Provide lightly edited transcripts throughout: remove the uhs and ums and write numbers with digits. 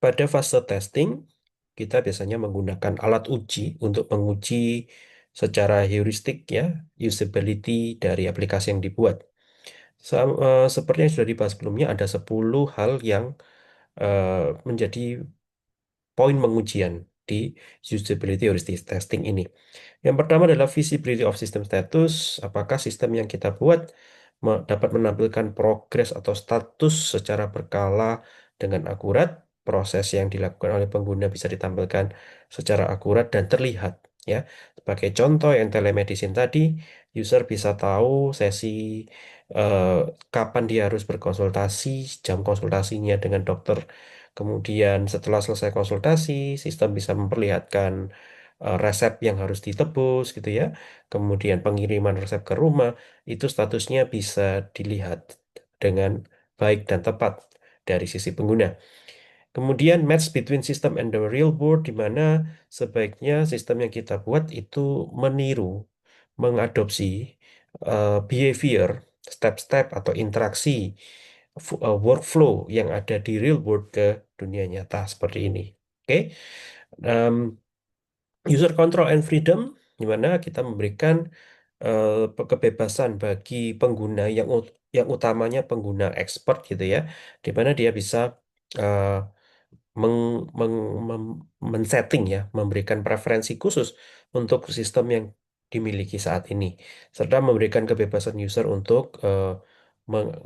Pada fase testing, kita biasanya menggunakan alat uji untuk menguji secara heuristik ya, usability dari aplikasi yang dibuat. Seperti yang sudah dibahas sebelumnya, ada 10 hal yang menjadi poin pengujian di usability heuristic testing ini. Yang pertama adalah visibility of system status, apakah sistem yang kita buat dapat menampilkan progres atau status secara berkala dengan akurat. Proses yang dilakukan oleh pengguna bisa ditampilkan secara akurat dan terlihat. Ya, sebagai contoh yang telemedicine tadi, user bisa tahu sesi eh, kapan dia harus berkonsultasi, jam konsultasinya dengan dokter. Kemudian setelah selesai konsultasi, sistem bisa memperlihatkan resep yang harus ditebus gitu ya. Kemudian pengiriman resep ke rumah itu statusnya bisa dilihat dengan baik dan tepat dari sisi pengguna. Kemudian match between system and the real world di mana sebaiknya sistem yang kita buat itu meniru, mengadopsi behavior, step-step atau interaksi workflow yang ada di real world ke dunia nyata seperti ini. Oke. Em, User control and freedom, di mana kita memberikan kebebasan bagi pengguna yang utamanya pengguna expert gitu ya, di mana dia bisa eh, meng, meng, mem- men-setting ya, memberikan preferensi khusus untuk sistem yang dimiliki saat ini, serta memberikan kebebasan user untuk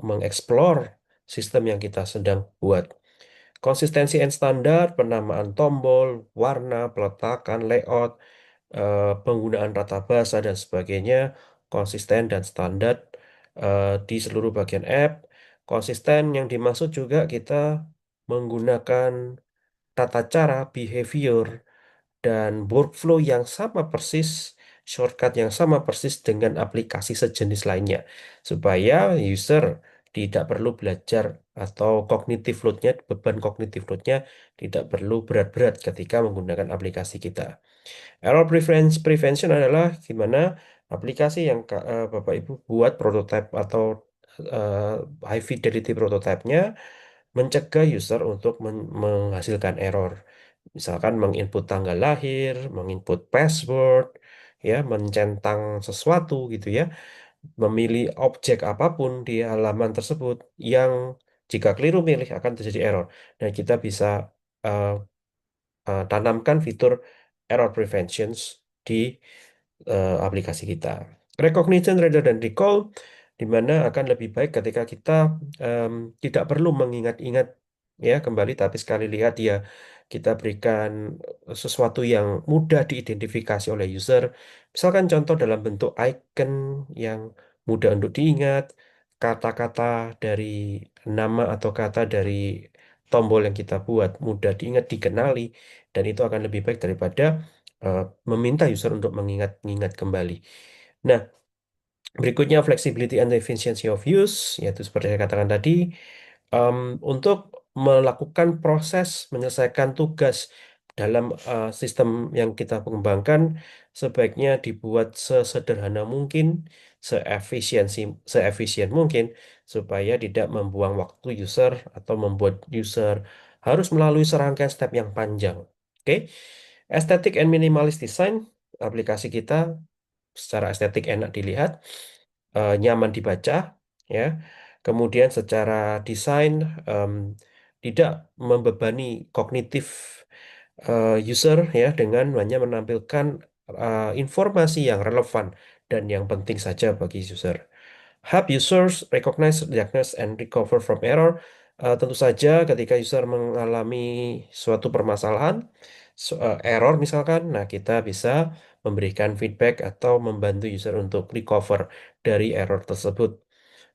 mengeksplor sistem yang kita sedang buat. Konsistensi and standar, penamaan tombol, warna, peletakan, layout, penggunaan rata bahasa dan sebagainya konsisten dan standar di seluruh bagian app. Konsisten yang dimaksud juga kita menggunakan tata cara, behavior, dan workflow yang sama persis, shortcut yang sama persis dengan aplikasi sejenis lainnya, supaya user tidak perlu belajar atau cognitive load-nya, beban cognitive load-nya tidak perlu berat-berat ketika menggunakan aplikasi kita. Error prevention adalah gimana aplikasi yang Bapak Ibu buat prototype atau eh, high fidelity prototype-nya mencegah user untuk menghasilkan error. Misalkan menginput tanggal lahir, menginput password, ya, mencentang sesuatu gitu ya, memilih objek apapun di halaman tersebut yang jika keliru milih akan terjadi error. Dan kita bisa eh, tanamkan fitur error preventions di aplikasi kita. Recognition rather than recall, di mana akan lebih baik ketika kita em, tidak perlu mengingat-ingat ya kembali, tapi sekali lihat ya kita berikan sesuatu yang mudah diidentifikasi oleh user. Misalkan contoh dalam bentuk icon yang mudah untuk diingat, kata-kata dari nama atau kata dari tombol yang kita buat mudah diingat, dikenali, dan itu akan lebih baik daripada eh, meminta user untuk mengingat-ingat kembali. Nah, berikutnya flexibility and efficiency of use, yaitu seperti saya katakan tadi, em, untuk melakukan proses menyelesaikan tugas dalam sistem yang kita kembangkan sebaiknya dibuat sesederhana mungkin, seefisien mungkin supaya tidak membuang waktu user atau membuat user harus melalui serangkaian step yang panjang. Oke. Aesthetic and minimalist design, aplikasi kita secara estetik enak dilihat, nyaman dibaca, ya. Kemudian secara desain em, tidak membebani kognitif user ya dengan hanya menampilkan informasi yang relevan dan yang penting saja bagi user. Help users recognize, diagnose, and recover from error. Tentu saja ketika user mengalami suatu permasalahan, error misalkan, nah kita bisa memberikan feedback atau membantu user untuk recover dari error tersebut.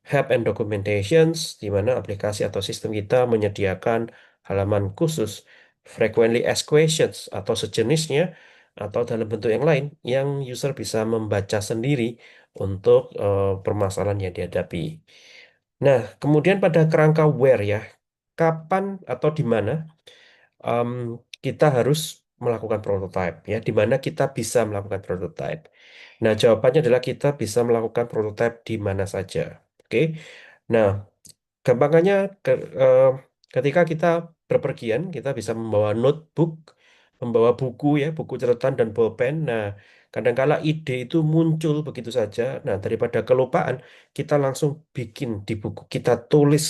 Help and documentations, di mana aplikasi atau sistem kita menyediakan halaman khusus, frequently asked questions atau sejenisnya, atau dalam bentuk yang lain, yang user bisa membaca sendiri untuk permasalahan yang dihadapi. Nah, kemudian pada kerangka where ya, kapan atau di mana em, kita harus melakukan prototype ya, di mana kita bisa melakukan prototype. Nah, jawabannya adalah kita bisa melakukan prototype di mana saja. Oke. Nah, gampangannya ke, eh, Ketika kita berpergian, kita bisa membawa notebook, membawa buku ya, buku catatan dan bolpen. Nah, kadangkala ide itu muncul begitu saja. Nah, daripada kelupaan, kita langsung bikin di buku, kita tulis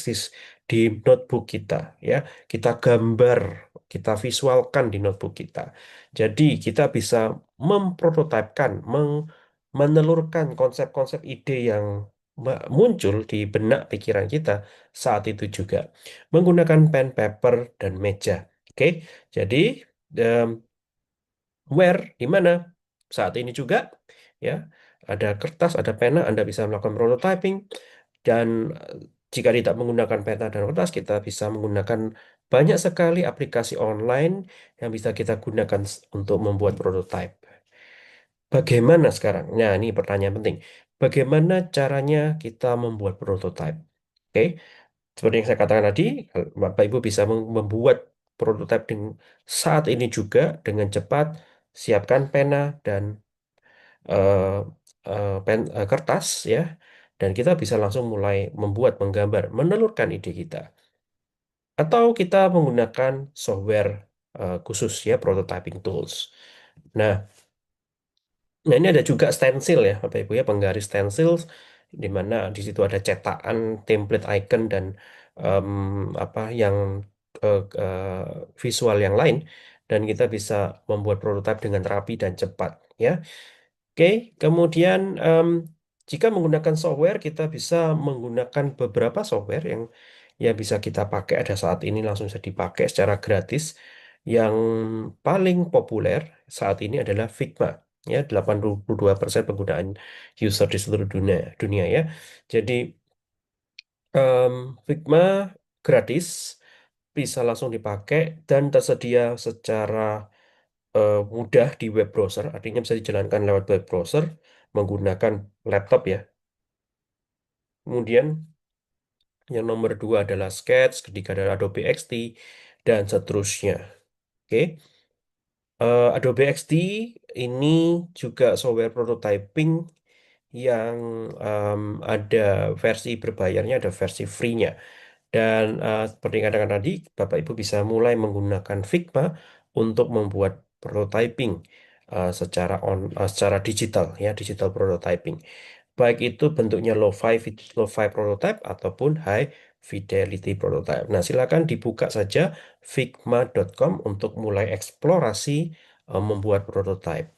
di notebook kita ya, kita gambar, kita visualkan di notebook kita. Jadi, kita bisa memprototipekan, menelurkan konsep-konsep ide yang muncul di benak pikiran kita saat itu juga menggunakan pen, paper, dan meja. Oke, jadi em, where di mana saat ini juga ya ada kertas, ada pena, Anda bisa melakukan prototyping dan jika tidak menggunakan pena dan kertas, kita bisa menggunakan banyak sekali aplikasi online yang bisa kita gunakan untuk membuat prototype. Bagaimana sekarang? Nah, ini pertanyaan penting. Bagaimana caranya kita membuat prototype? Oke, seperti yang saya katakan tadi, Bapak Ibu bisa membuat prototipe saat ini juga dengan cepat. Siapkan pena dan eh, kertas ya, dan kita bisa langsung mulai membuat, menggambar, menelurkan ide kita. Atau kita menggunakan software khusus ya, prototyping tools. Nah, nah, ini ada juga stensil ya, Bapak Ibu ya, penggaris stensil di mana di situ ada cetakan, template icon dan em, apa yang visual yang lain dan kita bisa membuat prototipe dengan rapi dan cepat ya. Oke, kemudian jika menggunakan software kita bisa menggunakan beberapa software yang ya bisa kita pakai ada saat ini langsung bisa dipakai secara gratis. Yang paling populer saat ini adalah Figma ya 82% penggunaan user di seluruh dunia ya. Jadi Figma gratis bisa langsung dipakai dan tersedia secara mudah di web browser, artinya bisa dijalankan lewat web browser menggunakan laptop ya. Kemudian yang nomor dua adalah Sketch, ketiga adalah Adobe XD, dan seterusnya. Oke, Adobe XD ini juga software prototyping yang ada versi berbayarnya, ada versi free-nya. Dan seperti yang katakan tadi, Bapak Ibu bisa mulai menggunakan Figma untuk membuat prototyping secara digital ya, digital prototyping. Baik itu bentuknya lo-fi prototype ataupun high fidelity prototype. Nah, silakan dibuka saja figma.com untuk mulai eksplorasi membuat prototype.